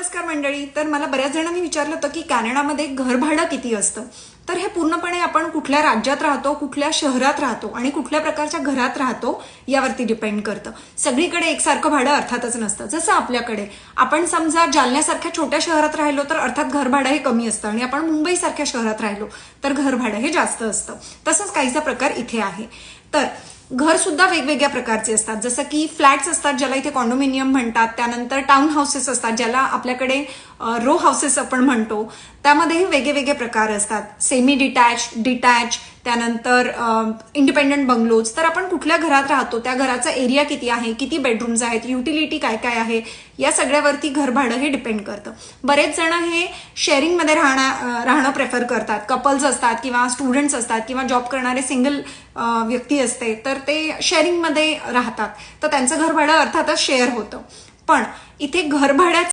नमस्कार मंडळी. तर मला बऱ्याच जणांनी विचारलं होतं की कॅनडामध्ये घर भाडं किती असतं. तर हे पूर्णपणे आपण कुठल्या राज्यात राहतो, कुठल्या शहरात राहतो आणि कुठल्या प्रकारच्या घरात राहतो यावरती डिपेंड करतं. सगळीकडे एकसारखं भाडं अर्थातच नसतं. जसं आपल्याकडे आपण समजा जालन्यासारख्या छोट्या शहरात राहिलो तर अर्थात घर भाडं हे कमी असतं आणि आपण मुंबईसारख्या शहरात राहिलो तर घर भाडं हे जास्त असतं. तसंच काहीसा प्रकार इथे आहे. तर घर सुद्धा वेगवेगळ्या प्रकारचे असतात. जसं की फ्लॅट्स असतात ज्याला इथे कॉन्डोमिनियम म्हणतात, त्यानंतर टाउन हाऊसेस असतात ज्याला आपल्याकडे रो हाऊसेस आपण म्हणतो. त्यामध्येही वेगवेगळे प्रकार असतात. सेमी डिटॅच, डिटॅच, त्यानंतर इंडिपेंडंट बंगलोज. तर आपण कुठल्या घरात राहतो, त्या घराचा एरिया किती आहे, किती बेडरूम्स आहेत, युटिलिटी काय काय आहे, या सगळ्यावरती घर भाडं हे डिपेंड करतं. बरेच जण हे शेअरिंगमध्ये राहणं प्रेफर करतात. कपल्स असतात किंवा स्टुडंट्स असतात किंवा जॉब करणारे सिंगल व्यक्ती असते तर ते शेअरिंगमध्ये राहतात. तर त्यांचं घर भाडं अर्थातच शेअर होतं. पण इथे घर भाड्याचं